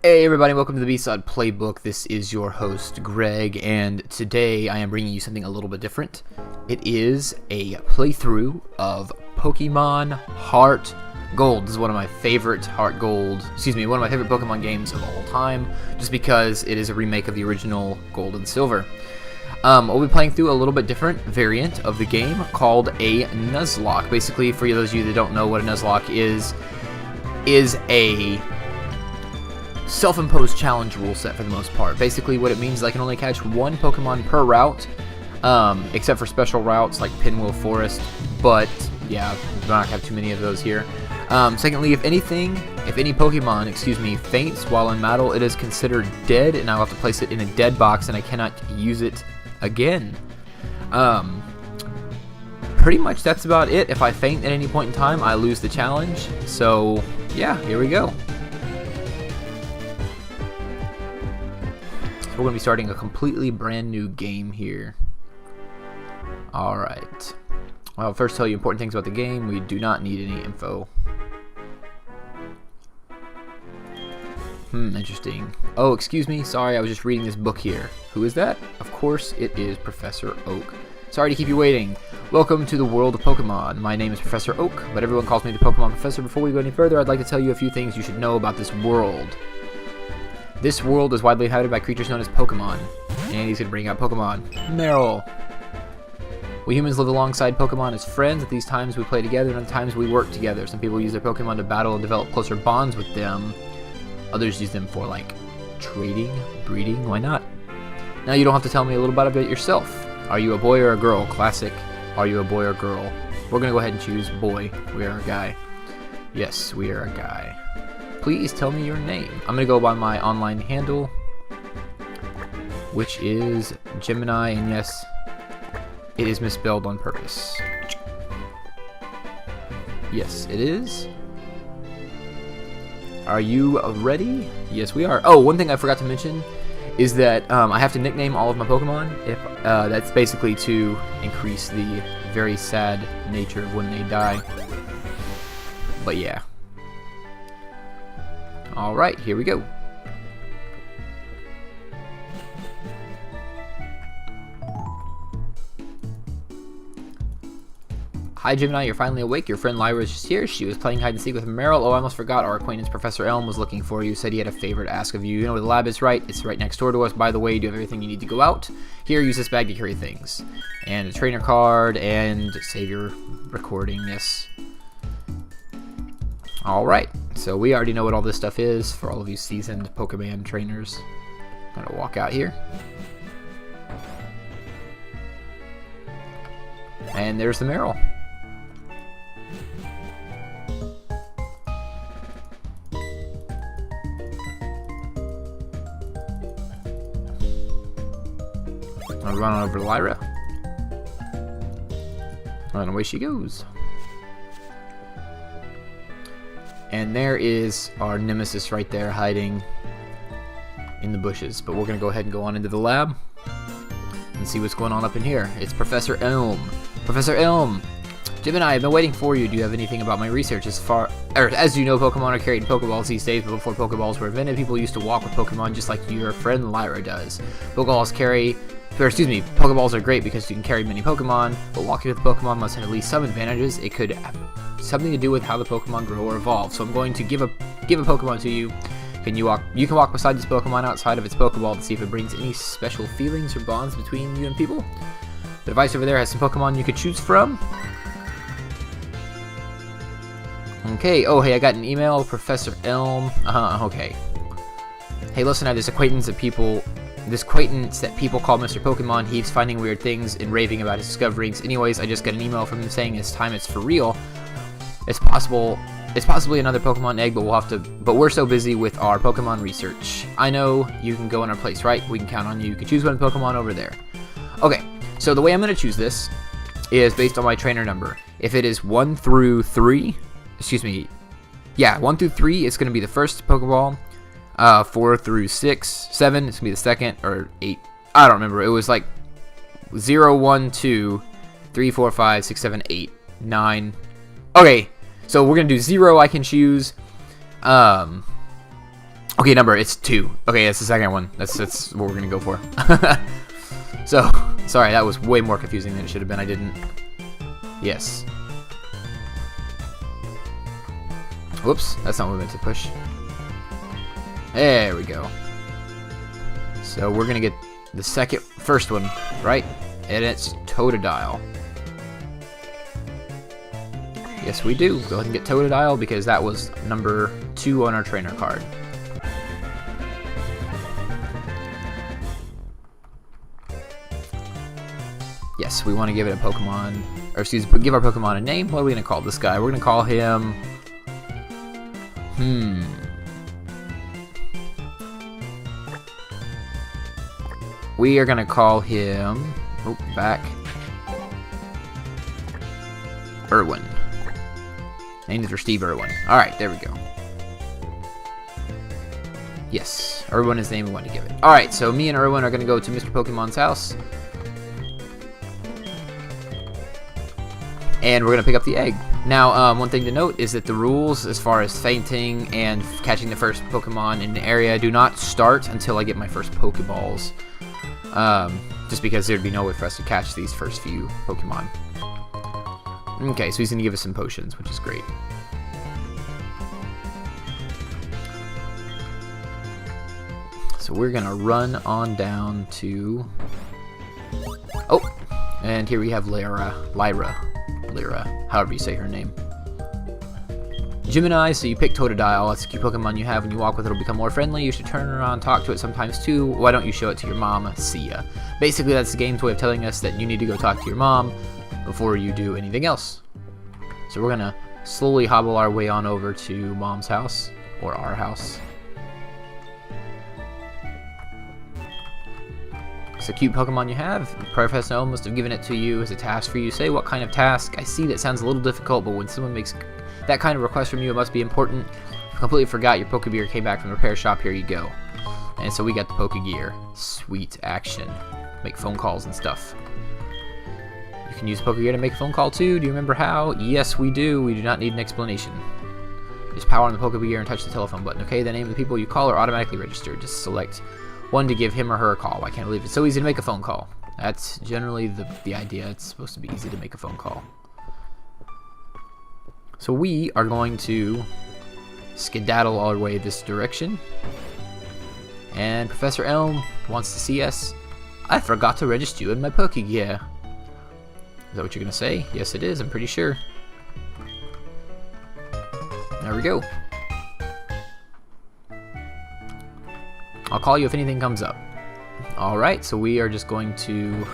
Hey everybody, welcome to the BSOD Playbook. This is your host, Greg, and today I am bringing you something a little bit different. It is a playthrough of Pokemon Heartgold. This is one of my favorite one of my favorite Pokemon games of all time, just because it is a remake of the original Gold and Silver. We'll be playing through a little bit different variant of the game called a Nuzlocke. Basically, for those of you that don't know what a Nuzlocke is a self-imposed challenge rule set for the most part. Basically what it means is I can only catch one Pokemon per route, except for special routes like Pinwheel Forest, but yeah, we're not gonna have too many of those here. Secondly, if any Pokemon, faints while in battle, it is considered dead, and I'll have to place it in a dead box, and I cannot use it again. Pretty much that's about it. If I faint at any point in time, I lose the challenge. So yeah, here we go. We're going to be starting a completely brand new game here. Alright. Well, first tell you important things about the game. We do not need any info. Interesting. Oh, excuse me. Sorry, I was just reading this book here. Who is that? Of course, it is Professor Oak. Sorry to keep you waiting. Welcome to the world of Pokemon. My name is Professor Oak, but everyone calls me the Pokemon Professor. Before we go any further, I'd like to tell you a few things you should know about this world. This world is widely inhabited by creatures known as Pokemon. And he's going to bring out Pokemon. Meryl. We humans live alongside Pokemon as friends. At these times we play together, and at times we work together. Some people use their Pokemon to battle and develop closer bonds with them. Others use them for, like, trading, breeding. Why not? Now you don't have to tell me a little bit about yourself. Are you a boy or a girl? Classic. Are you a boy or a girl? We're going to go ahead and choose boy. We are a guy. Yes, we are a guy. Please tell me your name. I'm going to go by my online handle, which is Gemini, and yes, it is misspelled on purpose. Yes, it is. Are you ready? Yes, we are. Oh, one thing I forgot to mention is that I have to nickname all of my Pokemon. That's basically to increase the very sad nature of when they die. But yeah. Alright, here we go. Hi Gemini, you're finally awake. Your friend Lyra is just here. She was playing hide and seek with Meryl. Oh, I almost forgot. Our acquaintance Professor Elm was looking for you. Said he had a favor to ask of you. You know where the lab is, right? It's right next door to us. By the way, you do have everything you need to go out. Here, use this bag to carry things. And a trainer card and save your recording. Yes. Alright, so we already know what all this stuff is for all of you seasoned Pokemon trainers. I'm gonna walk out here. And there's the Meryl. I'm gonna run on over to Lyra. And away she goes. And there is our nemesis right there hiding in the bushes. But we're going to go ahead and go on into the lab and see what's going on up in here. It's Professor Elm. Professor Elm! Gemini, I've been waiting for you. Do you have anything about my research? As you know, Pokemon are carried in Pokeballs these days, but before Pokeballs were invented, people used to walk with Pokemon just like your friend Lyra does. Pokeballs are great because you can carry many Pokemon, but walking with Pokemon must have at least some advantages. It could have something to do with how the Pokemon grow or evolve. So I'm going to give a Pokemon to you. You can walk beside this Pokemon outside of its Pokeball to see if it brings any special feelings or bonds between you and people. The device over there has some Pokemon you could choose from. Okay. Oh, hey, I got an email, Professor Elm. Okay. Hey, listen, I have this acquaintance that people call Mr. Pokemon. He's finding weird things and raving about his discoveries. Anyways, I just got an email from him saying it's time it's for real. It's possibly another Pokemon egg, but we're so busy with our Pokemon research. I know you can go in our place, right? We can count on you. You can choose one Pokemon over there. Okay, so the way I'm going to choose this is based on my trainer number. If it is 1 through 3, 1 through 3, it's going to be the first Pokeball. 4 through 6, 7, it's going to be the second, or 8. I don't remember. It was like 0, 1, 2, 3, 4, 5, 6, 7, 8, 9. Okay. So we're going to do 0, I can choose. Okay, number, it's 2. Okay, that's the second one. That's what we're gonna go for. So, sorry, that was way more confusing than it should have been. I didn't. Yes. Whoops, that's not what we meant to push. There we go. So we're gonna get the first one, right? And it's Totodile. Yes, we do. Go ahead and get Totodile because that was number 2 on our trainer card. Yes, we want to give it a Pokemon, or excuse me, give our Pokemon a name. What are we going to call this guy? We're going to call him, we are going to call him, Irwin. Named after Steve Irwin. Alright, there we go. Yes, Irwin is the name we want to give it. Alright, so me and Irwin are going to go to Mr. Pokemon's house. And we're going to pick up the egg. Now, one thing to note is that the rules as far as fainting and catching the first Pokemon in the area do not start until I get my first Pokeballs. Just because there'd be no way for us to catch these first few Pokemon. Okay, so he's going to give us some potions, which is great. So we're going to run on down to... Oh! And here we have Lyra, however you say her name. Gemini, so you pick Totodile. That's a cute Pokemon you have. When you walk with it, it'll become more friendly. You should turn around and talk to it sometimes too. Why don't you show it to your mom? See ya. Basically, that's the game's way of telling us that you need to go talk to your mom before you do anything else. So we're gonna slowly hobble our way on over to Mom's house, or our house. It's a cute Pokemon you have. Professor O must have given it to you as a task for you. Say what kind of task? I see that sounds a little difficult, but when someone makes that kind of request from you, it must be important. I completely forgot your Polka Gear came back from the repair shop. Here you go. And so we got the Polka Gear. Sweet action. Make phone calls and stuff. You can use Polka Gear to make a phone call too. Do you remember how? Yes, we do. We do not need an explanation. Just power on the Polka Gear and touch the telephone button. Okay, the name of the people you call are automatically registered. Just select one to give him or her a call. I can't believe it's so easy to make a phone call. That's generally the idea. It's supposed to be easy to make a phone call. So we are going to skedaddle our way this direction. And Professor Elm wants to see us. I forgot to register you in my Polka Gear. Is that what you're going to say? Yes, it is. I'm pretty sure. There we go. I'll call you if anything comes up. Alright, so we are just going to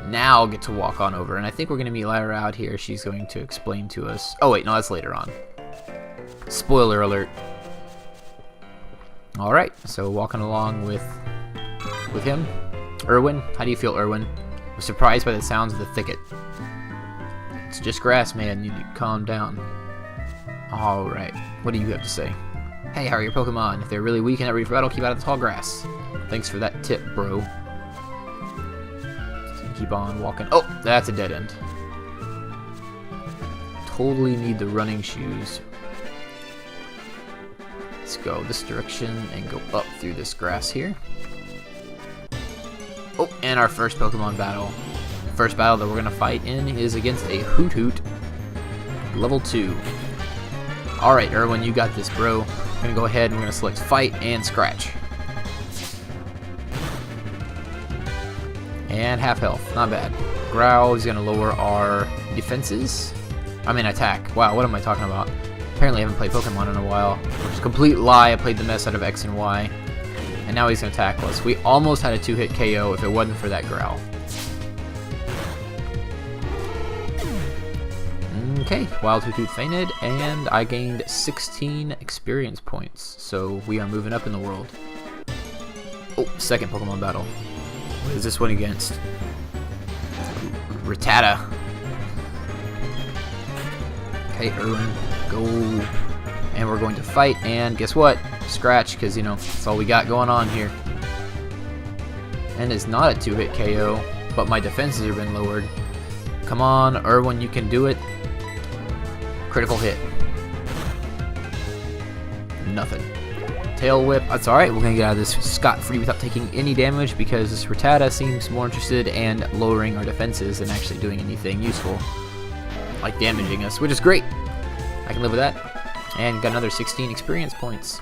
now get to walk on over. And I think we're going to meet Lyra out here. She's going to explain to us. Oh, wait, no, that's later on. Spoiler alert. Alright, so walking along with him. Irwin, how do you feel, Irwin? I was surprised by the sounds of the thicket. It's just grass, man. You need to calm down. Alright, what do you have to say? Hey, how are your Pokemon? If they're really weak and not ready for battle, keep out of the tall grass. Thanks for that tip, bro. So keep on walking. Oh, that's a dead end. Totally need the running shoes. Let's go this direction and go up through this grass here. Oh, and our first Pokemon battle. The first battle that we're going to fight in is against a Hoot, level 2. Alright, Irwin, you got this, bro. We're going to go ahead and we're going to select Fight and Scratch. And half health, not bad. Growl is going to lower our defenses. I mean attack. Wow, what am I talking about? Apparently I haven't played Pokemon in a while. Which is a complete lie. I played the mess out of X and Y. And now he's going to tackle us. We almost had a 2-hit KO if it wasn't for that Growl. Okay, Wild Hoot fainted, and I gained 16 experience points. So we are moving up in the world. Oh, second Pokemon battle. What is this one against? Rattata. Okay, Irwin, go. And we're going to fight, and guess what? Scratch, because, you know, that's all we got going on here. And it's not a 2-hit KO, but my defenses have been lowered. Come on, Irwin, you can do it. Critical hit. Nothing. Tail Whip. That's alright. We're going to get out of this scot-free without taking any damage because this Rattata seems more interested in lowering our defenses than actually doing anything useful. Like damaging us, which is great. I can live with that. And got another 16 experience points.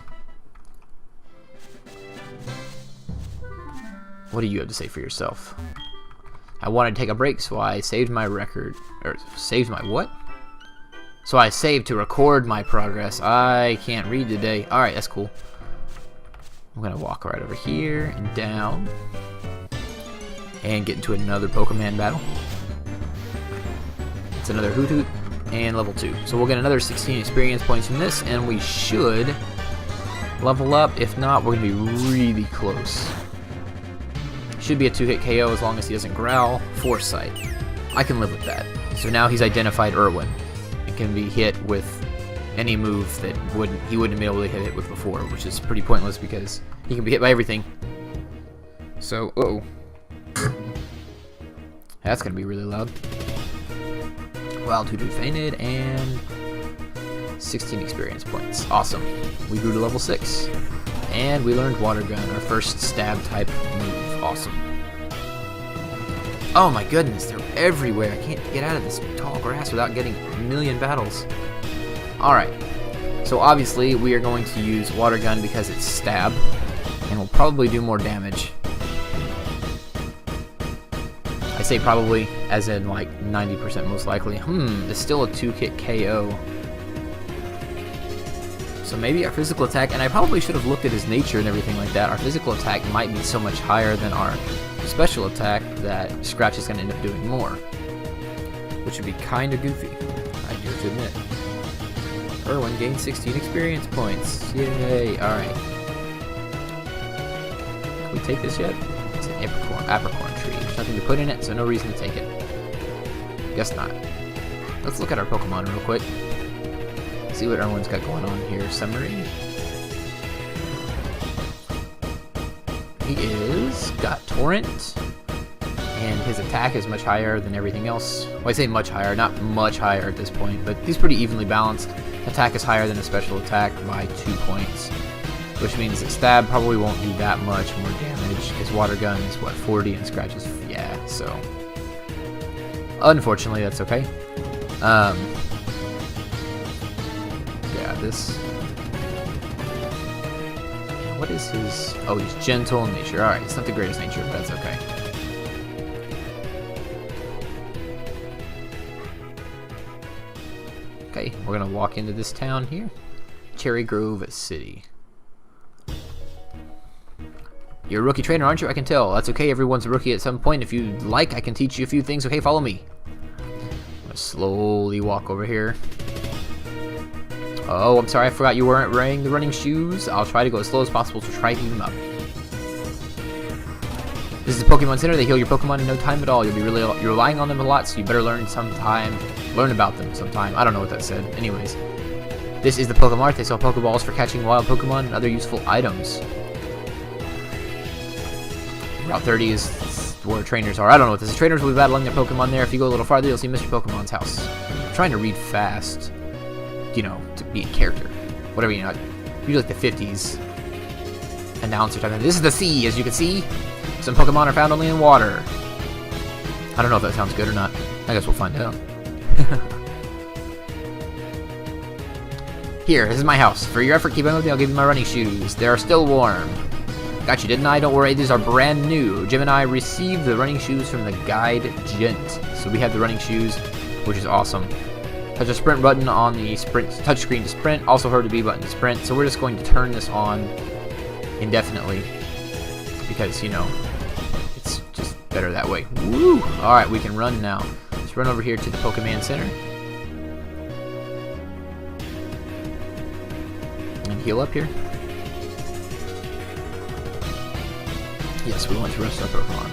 What do you have to say for yourself? I wanted to take a break, so I saved my record. Or, saved my what? So I saved to record my progress. I can't read today. Alright, that's cool. I'm gonna walk right over here and down. And get into another Pokemon battle. It's another Hoot Hoot. And level 2. So we'll get another 16 experience points from this, and we should level up. If not, we're going to be really close. Should be a 2-hit KO as long as he doesn't growl. Foresight. I can live with that. So now he's identified Irwin. It can be hit with any move that he wouldn't be able to hit it with before, which is pretty pointless because he can be hit by everything. So, that's going to be really loud. Wild Hoot Hoot fainted, and 16 experience points. Awesome. We grew to level 6. And we learned Water Gun, our first stab type move. Awesome. Oh my goodness, they're everywhere. I can't get out of this tall grass without getting a million battles. Alright. So obviously we are going to use Water Gun because it's stab. And will probably do more damage. I say probably, as in like 90% most likely. It's still a 2-hit KO. So maybe our physical attack, and I probably should have looked at his nature and everything like that. Our physical attack might be so much higher than our special attack that Scratch is going to end up doing more. Which would be kind of goofy, I do have to admit. Irwin gained 16 experience points. Yay, alright. Can we take this yet? It's an apricorn tree. There's nothing to put in it, so no reason to take it. Guess not. Let's look at our Pokemon real quick. See what Irwin's got going on here. Summary. He is got Torrent, and his attack is much higher than everything else. Well, I say much higher, not much higher at this point, but he's pretty evenly balanced. Attack is higher than a special attack by 2 points. Which means that Stab probably won't do that much more damage, because Water Gun is, what, 40, and Scratch is, yeah, so. Unfortunately, that's okay. Yeah, this. What is his. Oh, he's gentle in nature. Alright, it's not the greatest nature, but that's okay. Okay, we're gonna walk into this town here. Cherry Grove City. You're a rookie trainer, aren't you? I can tell. That's okay, everyone's a rookie at some point. If you like, I can teach you a few things. Okay, follow me. I'm gonna slowly walk over here. Oh, I'm sorry, I forgot you weren't wearing the running shoes. I'll try to go as slow as possible to try to keep them up. This is the Pokemon Center. They heal your Pokemon in no time at all. You're relying on them a lot, so you better learn about them sometime. I don't know what that said. Anyways, this is the Pokemart. They sell Pokeballs for catching wild Pokemon and other useful items. Route 30 is where trainers are. I don't know what this is. Trainers will be battling their Pokemon there. If you go a little farther, you'll see Mr. Pokemon's house. I'm trying to read fast, you know, to be a character. Whatever, you know, usually like the 50s announcer type of. This is the sea, as you can see. Some Pokemon are found only in water. I don't know if that sounds good or not. I guess we'll find out. Here, this is my house. For your effort keeping with me, I'll give you my running shoes. They are still warm. Got you, didn't I? Don't worry, these are brand new. Jim and I received the running shoes from the guide Gent. So we have the running shoes, which is awesome. Touch the sprint button on the sprint touchscreen to sprint. Also heard the B button to sprint. So we're just going to turn this on indefinitely. Because, you know, it's just better that way. Woo! Alright, we can run now. Let's run over here to the Pokemon Center. And heal up here. Yes, we want to rest our Pokemon.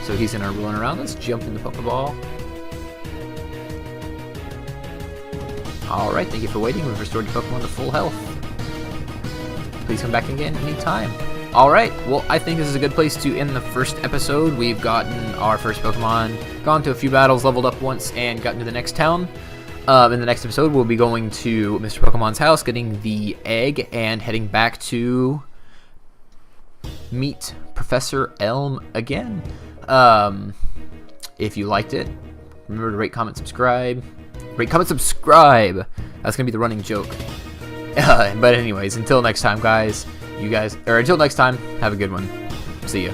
So he's in our rolling around. Let's jump in the Pokeball. Alright, thank you for waiting. We've restored your Pokemon to full health. Please come back again anytime. Alright, well, I think this is a good place to end the first episode. We've gotten our first Pokemon, gone to a few battles, leveled up once, and gotten to the next town. In the next episode, we'll be going to Mr. Pokemon's house, getting the egg, and heading back to meet Professor Elm again. If you liked it, remember to rate, comment, subscribe. Rate, comment, subscribe. That's gonna be the running joke. But anyways, until next time, guys. Until next time, have a good one. See ya.